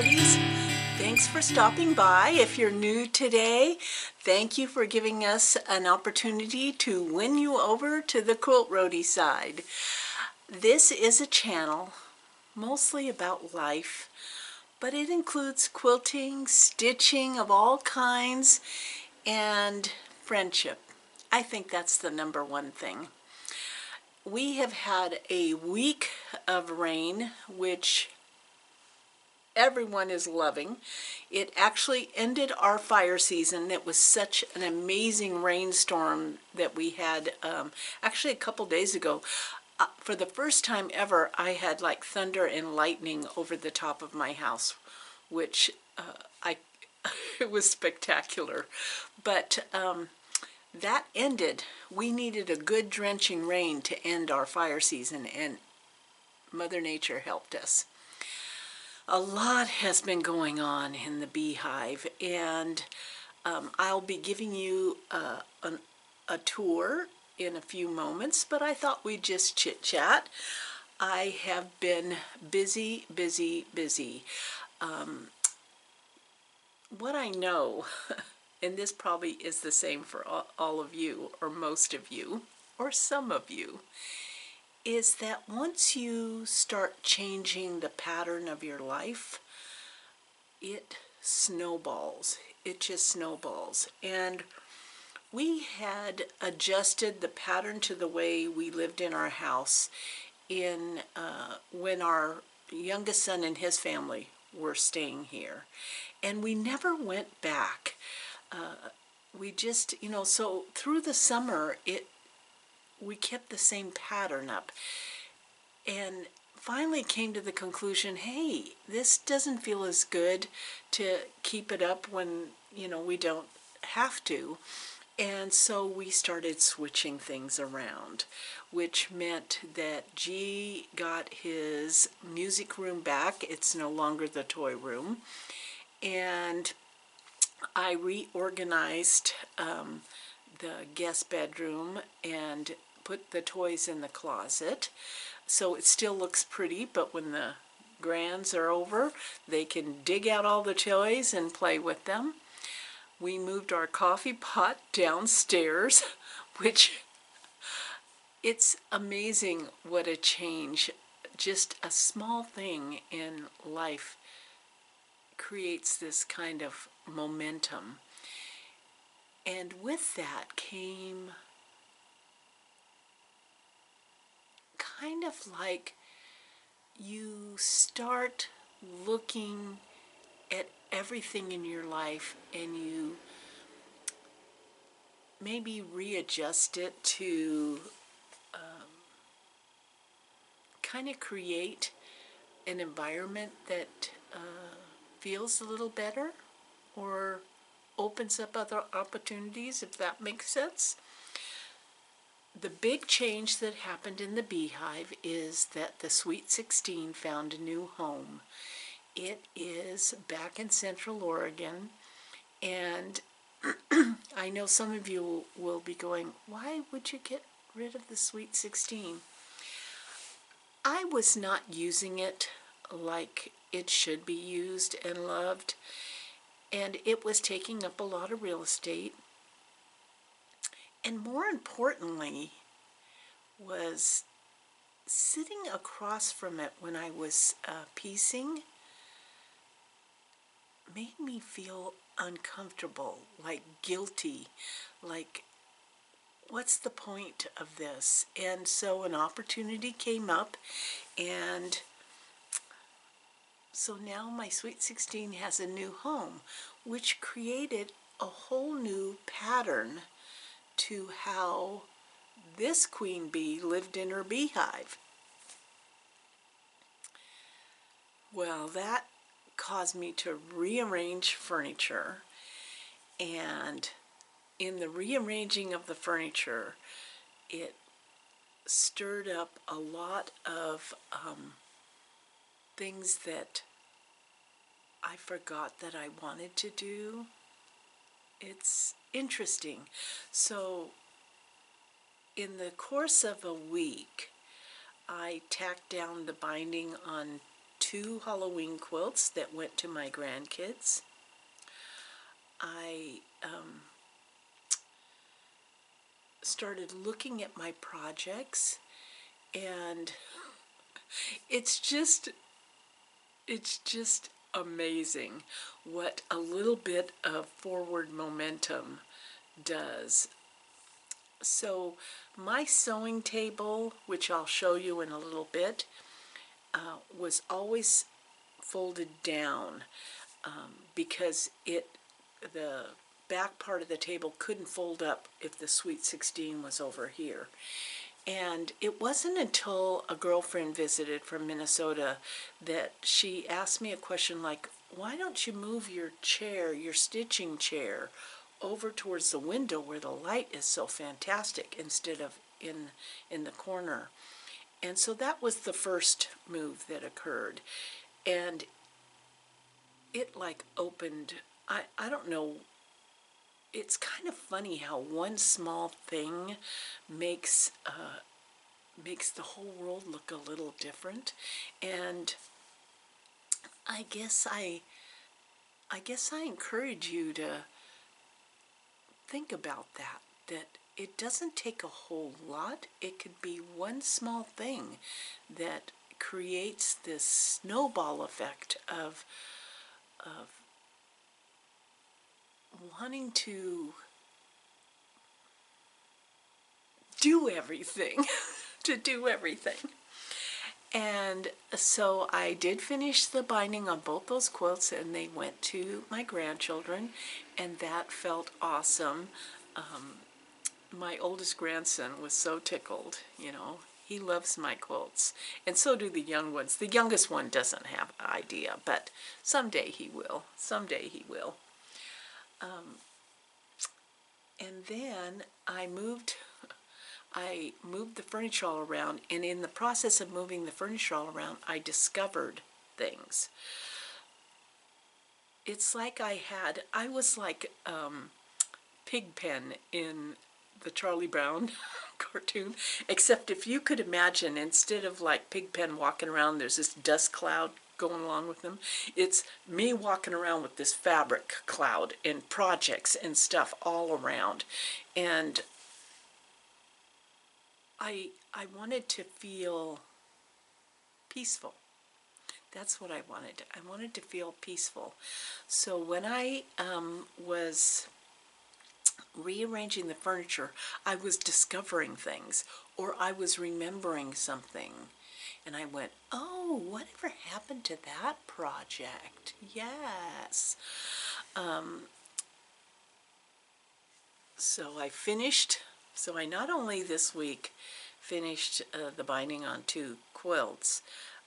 Roadies. Thanks for stopping by. If you're new today, thank you for giving us an opportunity to win you over to the Quilt Roadie side. This is a channel mostly about life, but it includes quilting, stitching of all kinds, and friendship. I think that's the number one thing. We have had a week of rain, which everyone is loving. It actually ended our fire season. It was such an amazing rainstorm that we had actually a couple days ago. For the first time ever, I had like thunder and lightning over the top of my house, which it was spectacular. But that ended. We needed a good drenching rain to end our fire season, and Mother Nature helped us. A lot has been going on in the beehive, and I'll be giving you a tour in a few moments, but I thought we'd just chit-chat. I have been busy. What I know, and this probably is the same for all of you, or most of you, or some of you, is that once you start changing the pattern of your life, it snowballs. It just snowballs. And we had adjusted the pattern to the way we lived in our house when our youngest son and his family were staying here. And we never went back. We just, so through the summer, we kept the same pattern up, and finally came to the conclusion, hey, this doesn't feel as good to keep it up when we don't have to. And so we started switching things around, which meant that G got his music room back. It's no longer the toy room. And I reorganized the guest bedroom and put the toys in the closet. So it still looks pretty, but when the grands are over, they can dig out all the toys and play with them. We moved our coffee pot downstairs, which it's amazing what a change, just a small thing in life creates this kind of momentum. And with that came kind of like you start looking at everything in your life and you maybe readjust it to kind of create an environment that feels a little better or opens up other opportunities, if that makes sense. The big change that happened in the beehive is that the Sweet 16 found a new home. It is back in Central Oregon, and I know some of you will be going, why would you get rid of the Sweet 16? I was not using it like it should be used and loved, and it was taking up a lot of real estate. And more importantly, was sitting across from it when I was piecing made me feel uncomfortable, like guilty, like what's the point of this? And so an opportunity came up, and so now my Sweet 16 has a new home, which created a whole new pattern to how this queen bee lived in her beehive. Well, that caused me to rearrange furniture, and in the rearranging of the furniture, it stirred up a lot of things that I forgot that I wanted to do. It's interesting. So in the course of a week, I tacked down the binding on 2 Halloween quilts that went to my grandkids. I started looking at my projects, and it's just amazing what a little bit of forward momentum does. So my sewing table, which I'll show you in a little bit, was always folded down because the back part of the table couldn't fold up if the Sweet 16 was over here. And it wasn't until a girlfriend visited from Minnesota that she asked me a question like, why don't you move your chair, your stitching chair, over towards the window where the light is so fantastic instead of in the corner? And so that was the first move that occurred. And it like opened, I don't know, it's kind of funny how one small thing makes the whole world look a little different. And I guess I encourage you to think about that it doesn't take a whole lot. It could be one small thing that creates this snowball effect of wanting to do everything, to do everything. And so I did finish the binding on both those quilts, and they went to my grandchildren, and that felt awesome. My oldest grandson was so tickled, you know. He loves my quilts, and so do the young ones. The youngest one doesn't have an idea, but someday he will. Someday he will. And then I moved the furniture all around, and in the process of moving the furniture all around, I discovered things. It's like I was like Pigpen in the Charlie Brown cartoon, except if you could imagine, instead of like Pigpen walking around, there's this dust cloud going along with him. It's me walking around with this fabric cloud and projects and stuff all around. And I wanted to feel peaceful. That's what I wanted. I wanted to feel peaceful. So when I was rearranging the furniture, I was discovering things, or I was remembering something. And I went, oh, whatever happened to that project? Yes. So I not only this week finished the binding on 2 quilts,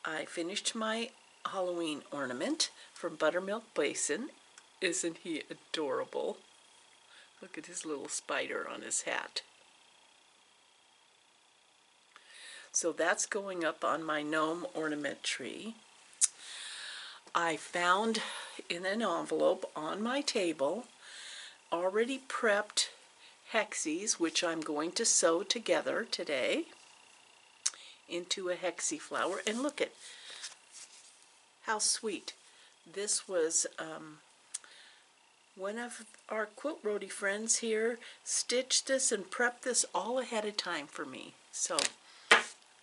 I finished my Halloween ornament from Buttermilk Basin. Isn't he adorable? Look at his little spider on his hat. So that's going up on my gnome ornament tree. I found in an envelope on my table already prepped hexies, which I'm going to sew together today into a hexie flower. And look at how sweet. This was one of our Quilt Roadie friends here stitched this and prepped this all ahead of time for me. So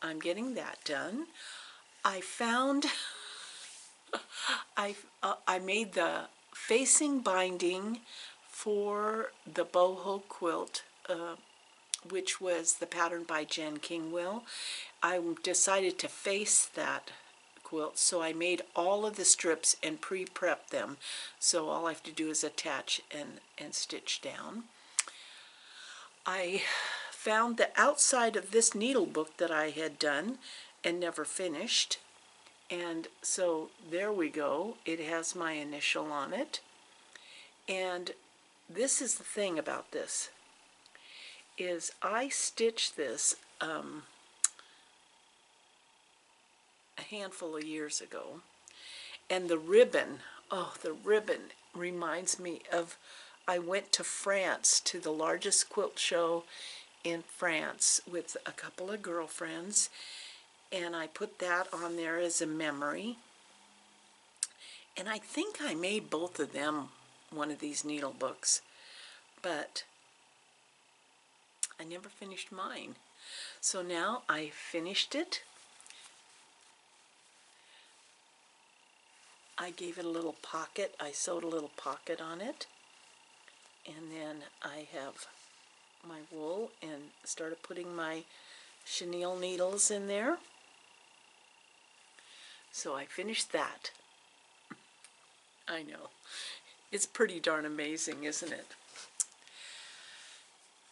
I'm getting that done. I found I made the facing binding for the boho quilt, which was the pattern by Jen Kingwill. I decided to face that quilt, so I made all of the strips and pre-prepped them, so all I have to do is attach and stitch down. I found the outside of this needle book that I had done and never finished, and so there we go. It has my initial on it. And this is the thing about this, is I stitched this a handful of years ago, and the ribbon, oh, the ribbon reminds me of, I went to France, to the largest quilt show in France with a couple of girlfriends, and I put that on there as a memory. And I think I made both of them one of these needle books, but I never finished mine. So now I finished it. I gave it a little pocket. I sewed a little pocket on it. And then I have my wool and started putting my chenille needles in there. So I finished that. I know. It's pretty darn amazing, isn't it?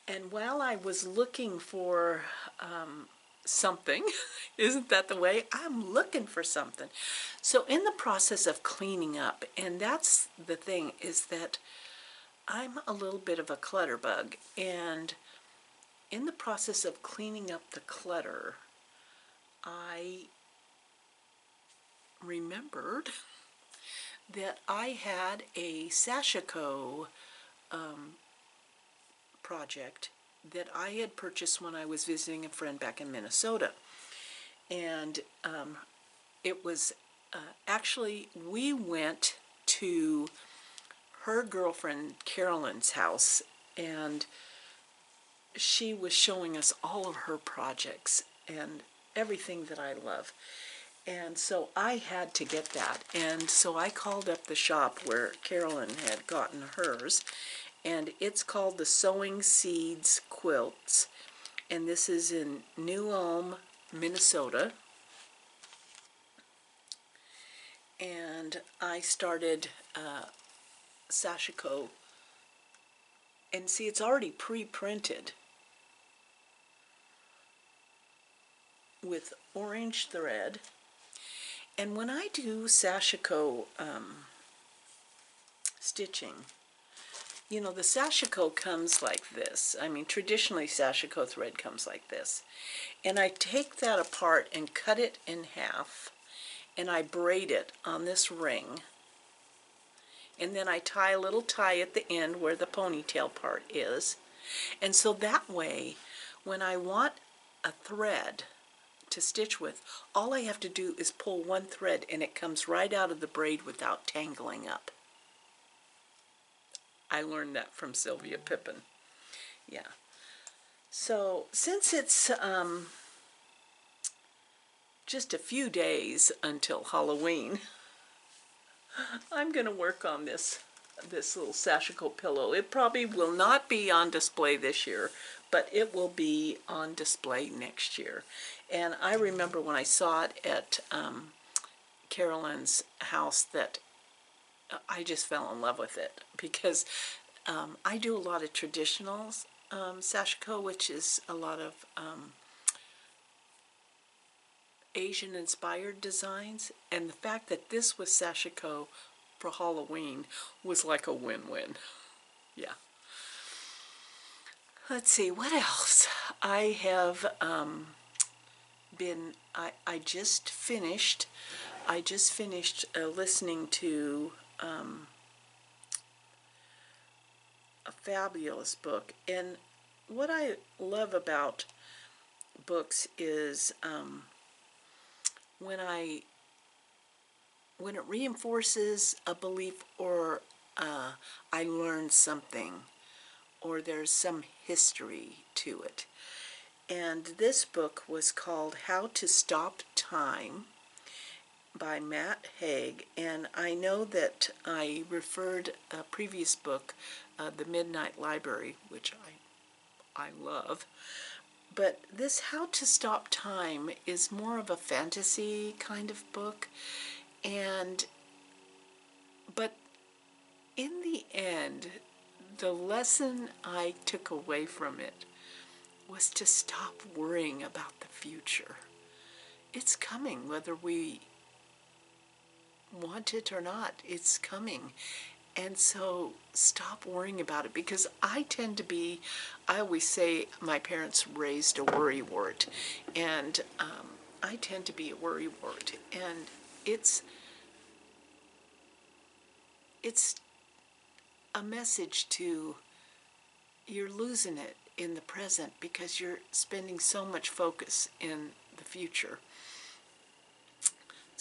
And while I was looking for something, isn't that the way? I'm looking for something. So in the process of cleaning up, and that's the thing, is that I'm a little bit of a clutter bug, and in the process of cleaning up the clutter, I remembered that I had a sashiko project that I had purchased when I was visiting a friend back in Minnesota. And it was actually, we went to her girlfriend Carolyn's house, and she was showing us all of her projects and everything that I love. And so I had to get that. And so I called up the shop where Carolyn had gotten hers, and it's called the Sewing Seeds Quilts. And this is in New Ulm, Minnesota. And I started sashiko. And see, it's already pre-printed with orange thread. And when I do sashiko stitching, you know, the sashiko comes like this. I mean, traditionally sashiko thread comes like this. And I take that apart and cut it in half, and I braid it on this ring. And then I tie a little tie at the end where the ponytail part is. And so that way, when I want a thread to stitch with, all I have to do is pull one thread and it comes right out of the braid without tangling up. I learned that from Sylvia Pippin. Yeah. So since it's just a few days until Halloween, I'm going to work on this little sashiko pillow. It probably will not be on display this year, but it will be on display next year. And I remember when I saw it at Carolyn's house that I just fell in love with it, because I do a lot of traditional sashiko, which is a lot of Asian-inspired designs, and the fact that this was sashiko for Halloween was like a win-win. Yeah. Let's see, what else? I have I just finished listening to a fabulous book. And what I love about books is when it reinforces a belief, or I learn something, or there's some history to it. And this book was called How to Stop Time by Matt Haig. And I know that I referred a previous book, The Midnight Library, which I love. But this How to Stop Time is more of a fantasy kind of book. But in the end, the lesson I took away from it was to stop worrying about the future. It's coming, whether we want it or not. It's coming. And so stop worrying about it, because I always say my parents raised a worrywart, and I tend to be a worrywart. And it's a message to, you're losing it in the present because you're spending so much focus in the future.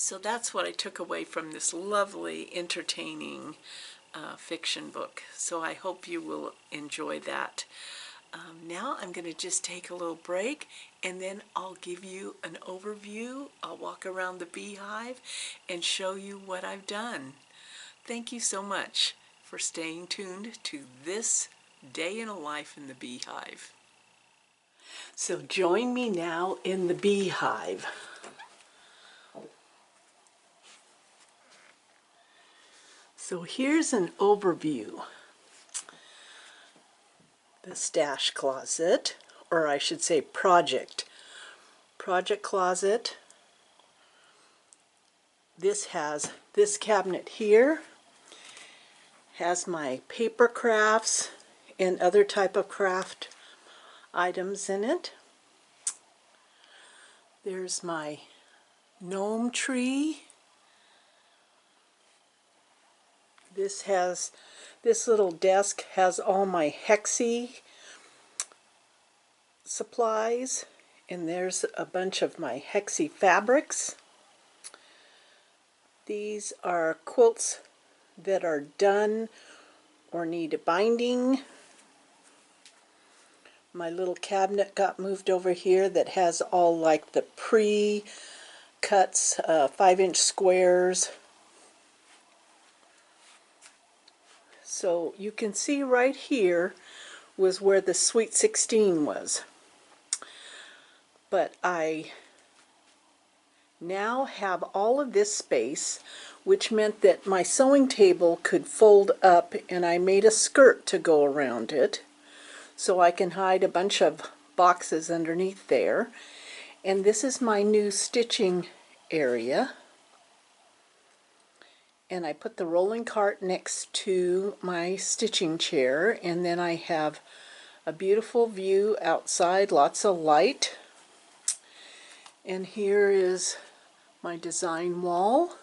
So that's what I took away from this lovely, entertaining fiction book. So I hope you will enjoy that. Now I'm going to just take a little break, and then I'll give you an overview. I'll walk around the beehive and show you what I've done. Thank you so much for staying tuned to this day in a life in the beehive. So join me now in the beehive. So here's an overview. The stash closet, or I should say project closet. This has this cabinet here, has my paper crafts and other type of craft items in it. There's my gnome tree. This little desk has all my hexie supplies, and there's a bunch of my hexie fabrics. These are quilts that are done or need a binding. My little cabinet got moved over here that has all like the pre-cuts, 5-inch squares. So you can see right here was where the Sweet 16 was. But I now have all of this space, which meant that my sewing table could fold up, and I made a skirt to go around it so I can hide a bunch of boxes underneath there. And this is my new stitching area. And I put the rolling cart next to my stitching chair, and then I have a beautiful view outside, lots of light. And here is my design wall.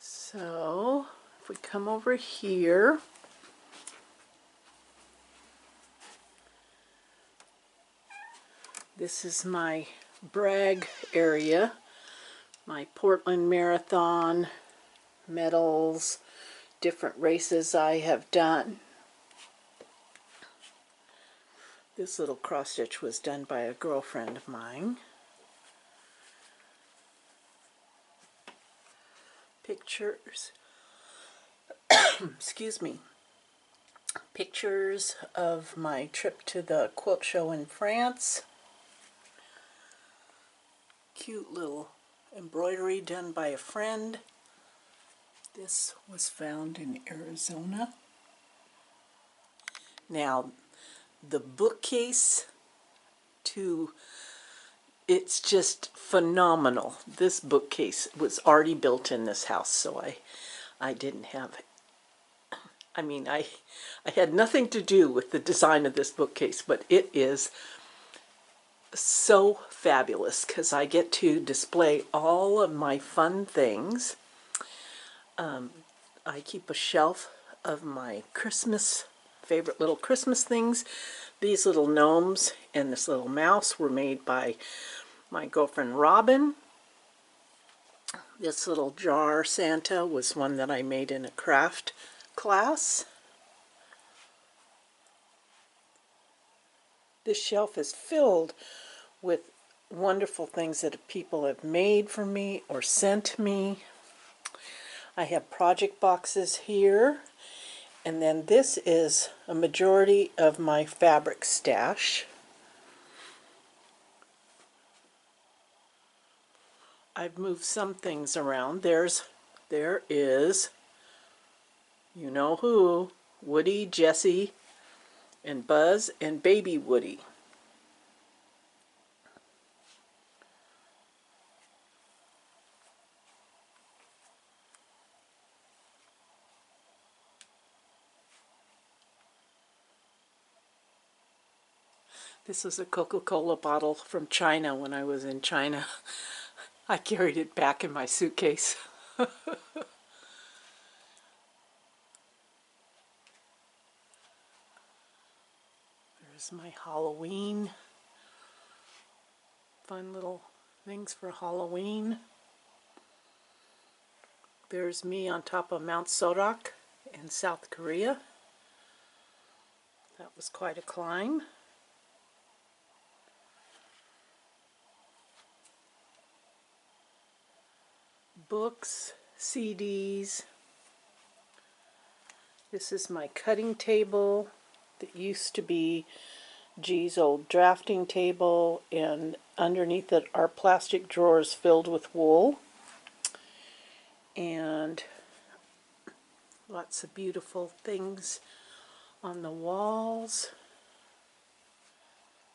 So if we come over here, this is my brag area, my Portland Marathon medals, different races I have done. This little cross stitch was done by a girlfriend of mine. Pictures, excuse me, pictures of my trip to the quilt show in France. Cute little embroidery done by a friend. This was found in Arizona. Now, the bookcase it's just phenomenal. This bookcase was already built in this house, so I didn't have, I had nothing to do with the design of this bookcase, but it is so fabulous because I get to display all of my fun things. I keep a shelf of my favorite little Christmas things. These little gnomes and this little mouse were made by my girlfriend Robin. This little jar Santa was one that I made in a craft class. This shelf is filled with wonderful things that people have made for me or sent me. I have project boxes here, and then this is a majority of my fabric stash. I've moved some things around. There is, you know who, Woody, Jessie, and Buzz, and Baby Woody. This was a Coca-Cola bottle from China when I was in China. I carried it back in my suitcase. There's my Halloween. Fun little things for Halloween. There's me on top of Mount Sorak in South Korea. That was quite a climb. Books, CDs. This is my cutting table that used to be G's old drafting table, and underneath it are plastic drawers filled with wool. And lots of beautiful things on the walls.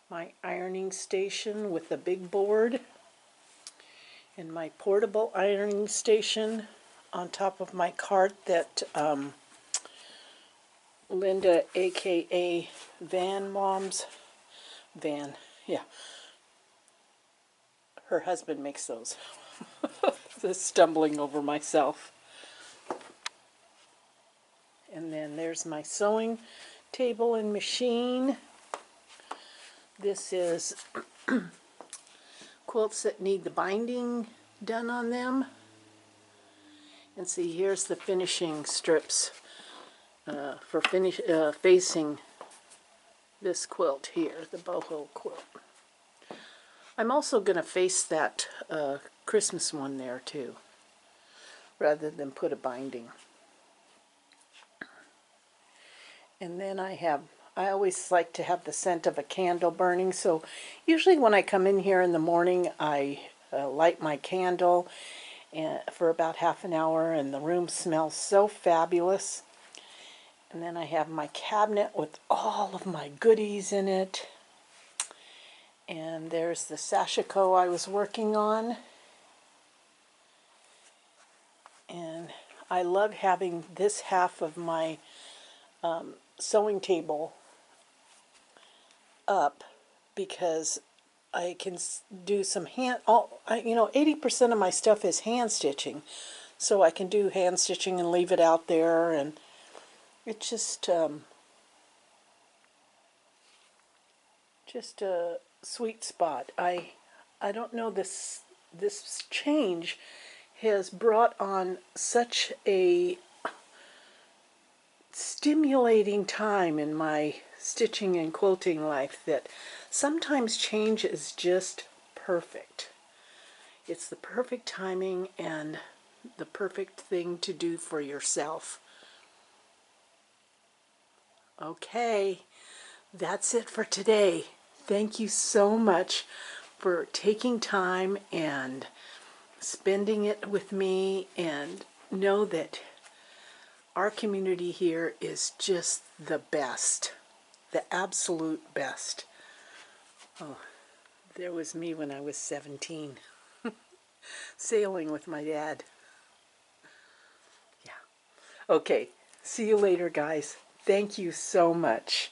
My ironing station with a big board, and my portable ironing station on top of my cart that Linda, aka Van Mom's, her husband makes those. Just stumbling over myself. And then there's my sewing table and machine. This is quilts that need the binding done on them. And see, here's the finishing strips for facing this quilt here, the boho quilt. I'm also going to face that Christmas one there too, rather than put a binding. And then I always like to have the scent of a candle burning, so usually when I come in here in the morning I light my candle for about half an hour, and the room smells so fabulous. And then I have my cabinet with all of my goodies in it. And there's the sashiko I was working on. And I love having this half of my sewing table up because I can do some 80% of my stuff is hand stitching. So I can do hand stitching and leave it out there, and it's just a sweet spot. I don't know, this change has brought on such a stimulating time in my stitching and quilting life that sometimes change is just perfect. It's the perfect timing and the perfect thing to do for yourself. Okay, that's it for today. Thank you so much for taking time and spending it with me, and know that our community here is just the best, the absolute best. Oh, there was me when I was 17, sailing with my dad. Yeah. Okay, see you later, guys. Thank you so much.